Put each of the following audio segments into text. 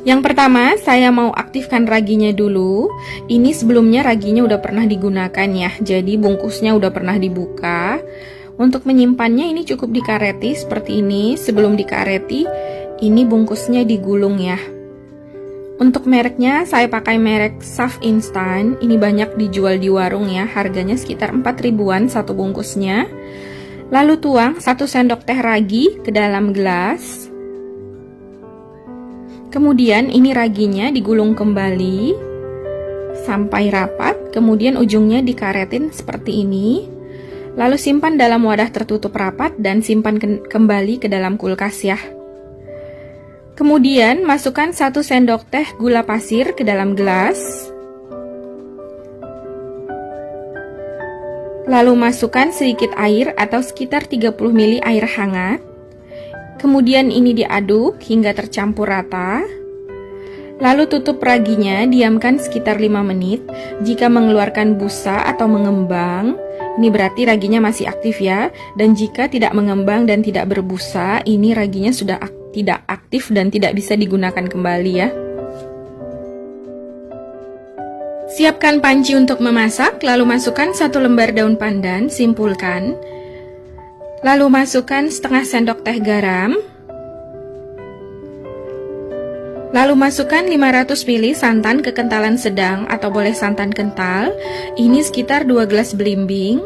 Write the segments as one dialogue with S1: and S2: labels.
S1: Yang pertama, saya mau aktifkan raginya dulu. Ini sebelumnya raginya udah pernah digunakan ya, jadi bungkusnya udah pernah dibuka. Untuk menyimpannya ini cukup dikareti seperti ini. Sebelum dikareti, ini bungkusnya digulung ya. Untuk mereknya, saya pakai merek Saf Instan. Ini banyak dijual di warung ya, harganya sekitar 4 ribuan satu bungkusnya. Lalu tuang 1 sendok teh ragi ke dalam gelas. Kemudian ini raginya digulung kembali sampai rapat, kemudian ujungnya dikaretin seperti ini. Lalu simpan dalam wadah tertutup rapat dan simpan kembali ke dalam kulkas ya. Kemudian masukkan 1 sendok teh gula pasir ke dalam gelas. Lalu masukkan sedikit air atau sekitar 30 ml air hangat. Kemudian ini diaduk hingga tercampur rata. Lalu tutup raginya, diamkan sekitar 5 menit. Jika mengeluarkan busa atau mengembang, ini berarti raginya masih aktif ya. Dan jika tidak mengembang dan tidak berbusa, ini raginya sudah tidak aktif dan tidak bisa digunakan kembali ya. Siapkan panci untuk memasak, lalu masukkan 1 lembar daun pandan, simpulkan. Lalu masukkan setengah sendok teh garam. Lalu masukkan 500 ml santan kekentalan sedang atau boleh santan kental. Ini sekitar 2 gelas belimbing.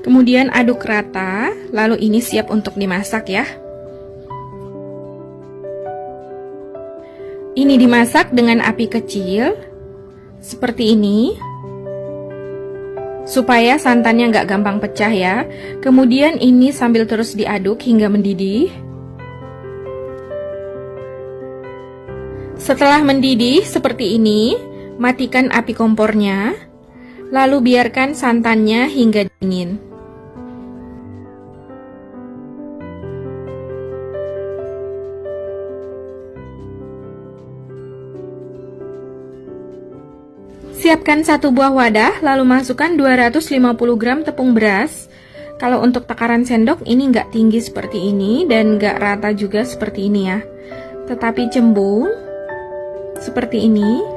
S1: Kemudian aduk rata, lalu ini siap untuk dimasak ya. Ini dimasak dengan api kecil, seperti ini. Supaya santannya nggak gampang pecah ya. Kemudian ini sambil terus diaduk hingga mendidih. Setelah mendidih seperti ini, matikan api kompornya. Lalu biarkan santannya hingga dingin. Siapkan 1 buah wadah, lalu masukkan 250 gram tepung beras. Kalau untuk takaran sendok ini nggak tinggi seperti ini dan nggak rata juga seperti ini ya, tetapi cembung seperti ini.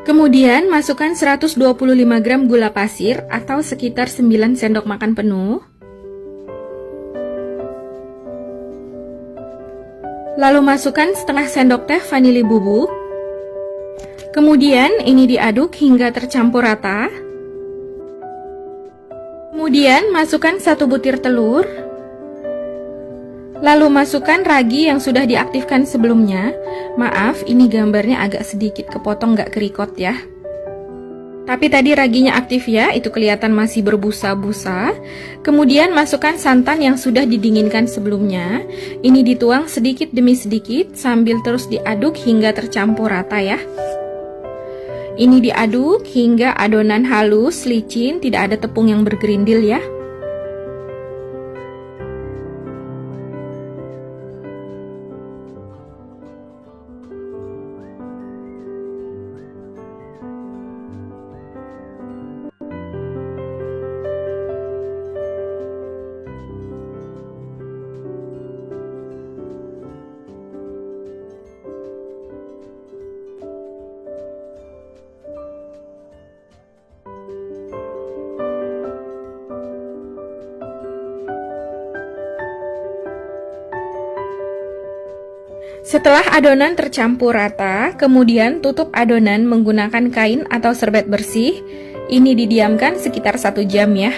S1: Kemudian masukkan 125 gram gula pasir atau sekitar 9 sendok makan penuh. Lalu masukkan setengah sendok teh vanili bubuk. Kemudian ini diaduk hingga tercampur rata. Kemudian masukkan 1 butir telur. Lalu masukkan ragi yang sudah diaktifkan sebelumnya. Maaf, ini gambarnya agak sedikit kepotong nggak kerikot ya. Tapi tadi raginya aktif ya, itu kelihatan masih berbusa-busa. Kemudian masukkan santan yang sudah didinginkan sebelumnya. Ini dituang sedikit demi sedikit sambil terus diaduk hingga tercampur rata ya. Ini diaduk hingga adonan halus, licin, tidak ada tepung yang bergerindil ya. Setelah adonan tercampur rata, kemudian tutup adonan menggunakan kain atau serbet bersih. Ini didiamkan sekitar 1 jam ya.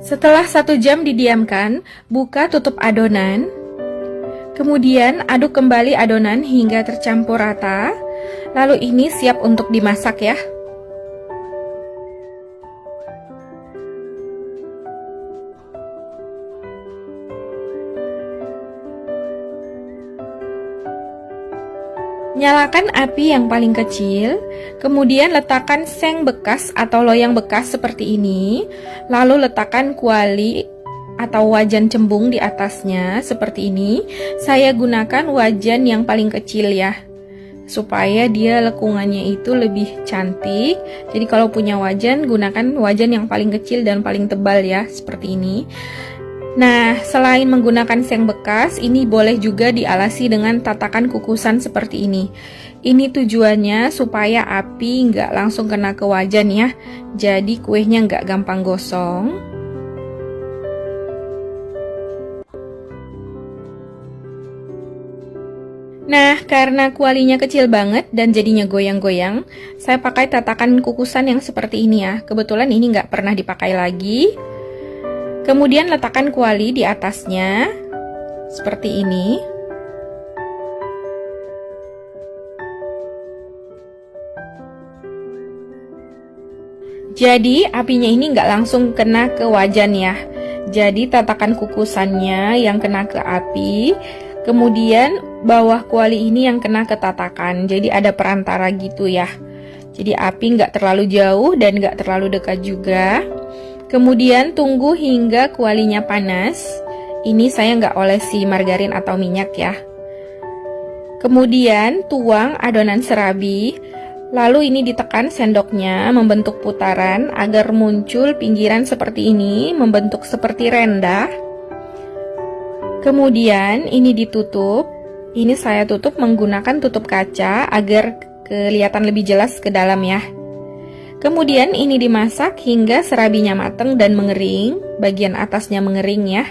S1: Setelah 1 jam didiamkan, buka tutup adonan. Kemudian aduk kembali adonan hingga tercampur rata. Lalu ini siap untuk dimasak ya. Nyalakan api yang paling kecil, kemudian letakkan seng bekas atau loyang bekas seperti ini, lalu letakkan kuali atau wajan cembung di atasnya seperti ini. Saya gunakan wajan yang paling kecil ya, supaya dia lekungannya itu lebih cantik. Jadi kalau punya wajan, gunakan wajan yang paling kecil dan paling tebal ya, seperti ini. Nah, selain menggunakan seng bekas, ini boleh juga dialasi dengan tatakan kukusan seperti ini. Ini tujuannya supaya api nggak langsung kena ke wajan ya, jadi kuenya nggak gampang gosong. Nah, karena kualinya kecil banget dan jadinya goyang-goyang, saya pakai tatakan kukusan yang seperti ini ya. Kebetulan ini nggak pernah dipakai lagi. Kemudian letakkan kuali di atasnya, seperti ini. Jadi apinya ini nggak langsung kena ke wajan ya. Jadi tatakan kukusannya yang kena ke api, kemudian bawah kuali ini yang kena ke tatakan. Jadi ada perantara gitu ya. Jadi api nggak terlalu jauh dan nggak terlalu dekat juga. Kemudian tunggu hingga kualinya panas. Ini saya nggak olesi margarin atau minyak ya. Kemudian tuang adonan serabi. Lalu ini ditekan sendoknya membentuk putaran agar muncul pinggiran seperti ini, membentuk seperti rendah. Kemudian ini ditutup. Ini saya tutup menggunakan tutup kaca agar kelihatan lebih jelas ke dalam ya. Kemudian ini dimasak hingga serabinya matang dan mengering, bagian atasnya mengering ya.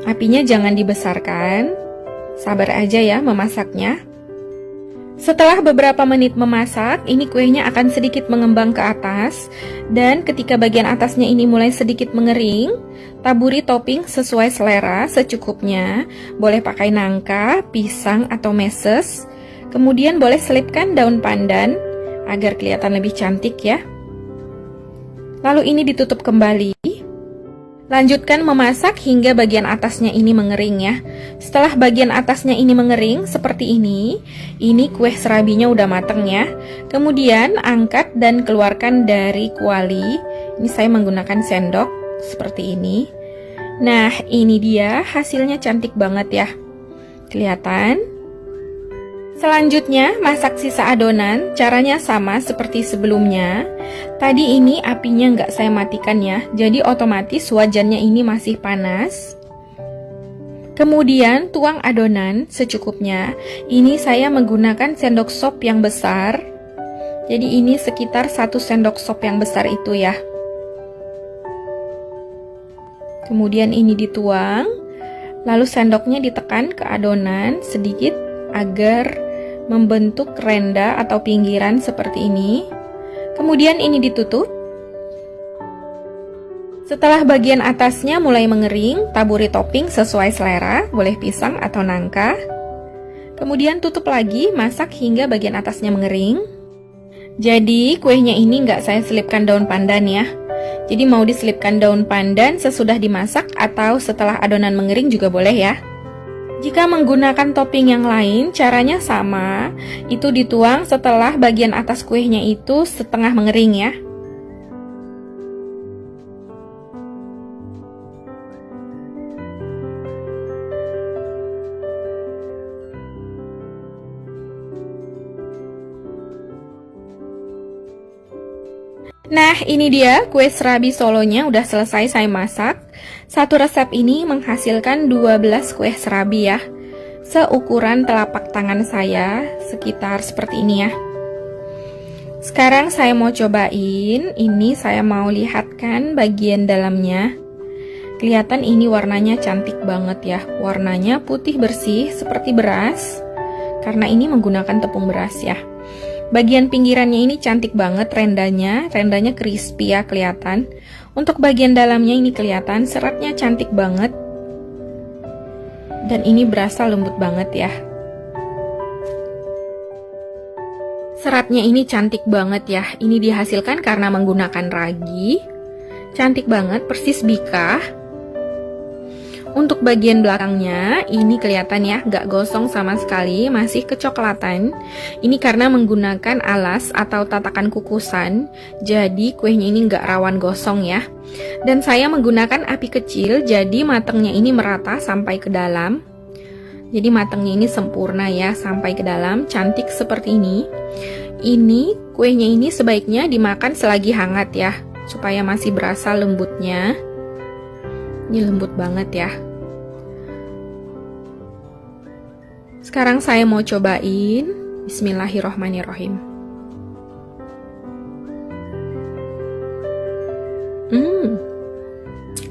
S1: Apinya jangan dibesarkan, sabar aja ya memasaknya. Setelah beberapa menit memasak, ini kuenya akan sedikit mengembang ke atas, dan ketika bagian atasnya ini mulai sedikit mengering, taburi topping sesuai selera secukupnya. Boleh pakai nangka, pisang, atau meses. Kemudian boleh selipkan daun pandan agar kelihatan lebih cantik ya. Lalu ini ditutup kembali. Lanjutkan memasak hingga bagian atasnya ini mengering ya. Setelah bagian atasnya ini mengering seperti ini kue serabinya udah mateng ya. Kemudian angkat dan keluarkan dari kuali. Ini saya menggunakan sendok seperti ini. Nah, ini dia hasilnya cantik banget ya. Kelihatan? Selanjutnya, masak sisa adonan, caranya sama seperti sebelumnya. Tadi ini apinya nggak saya matikan ya, jadi otomatis wajannya ini masih panas. Kemudian tuang adonan secukupnya. Ini saya menggunakan sendok sop yang besar. Jadi ini sekitar 1 sendok sop yang besar itu ya. Kemudian ini dituang, lalu sendoknya ditekan ke adonan sedikit agar membentuk renda atau pinggiran seperti ini. Kemudian ini ditutup. Setelah bagian atasnya mulai mengering, taburi topping sesuai selera, boleh pisang atau nangka. Kemudian tutup lagi, masak hingga bagian atasnya mengering. Jadi kuenya ini nggak saya selipkan daun pandan ya. Jadi mau diselipkan daun pandan sesudah dimasak atau setelah adonan mengering juga boleh ya. Jika menggunakan topping yang lain, caranya sama, itu dituang setelah bagian atas kuenya itu setengah mengering ya. Nah, ini dia kue serabi Solonya udah selesai saya masak. Satu resep ini menghasilkan 12 kue serabi ya. Seukuran telapak tangan saya, sekitar seperti ini ya. Sekarang saya mau cobain, ini saya mau lihatkan bagian dalamnya. Kelihatan ini warnanya cantik banget ya. Warnanya putih bersih seperti beras, karena ini menggunakan tepung beras ya. Bagian pinggirannya ini cantik banget rendanya crispy ya kelihatan. Untuk bagian dalamnya ini kelihatan seratnya cantik banget. Dan ini berasa lembut banget ya. Seratnya ini cantik banget ya. Ini dihasilkan karena menggunakan ragi. Cantik banget, persis bika. Untuk bagian belakangnya, ini kelihatan ya, nggak gosong sama sekali, masih kecoklatan. Ini karena menggunakan alas atau tatakan kukusan, jadi kuenya ini nggak rawan gosong ya. Dan saya menggunakan api kecil, jadi matangnya ini merata sampai ke dalam. Jadi matangnya ini sempurna ya, sampai ke dalam, cantik seperti ini. Ini kuenya ini sebaiknya dimakan selagi hangat ya, supaya masih berasa lembutnya. Ini lembut banget ya. Sekarang saya mau cobain. Bismillahirrohmanirrohim.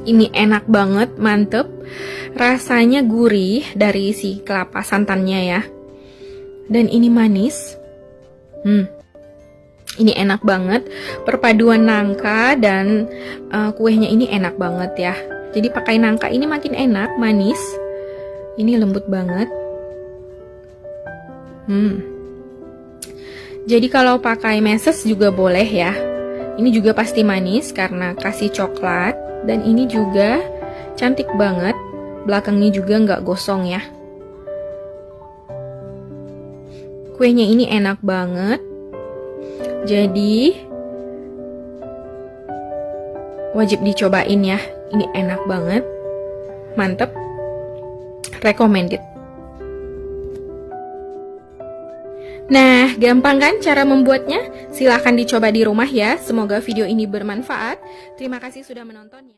S1: Ini enak banget, mantep. Rasanya gurih dari si kelapa santannya ya. Dan ini manis. Ini enak banget. Perpaduan nangka dan kuenya ini enak banget ya. Jadi pakai nangka ini makin enak, manis. Ini lembut banget. Jadi kalau pakai meses juga boleh ya. Ini juga pasti manis karena kasih coklat. Dan ini juga cantik banget. Belakangnya juga nggak gosong ya. Kuenya ini enak banget. Jadi wajib dicobain ya. Ini enak banget. Mantep. Recommended. Nah, gampang kan cara membuatnya? Silahkan dicoba di rumah ya. Semoga video ini bermanfaat. Terima kasih sudah menontonnya.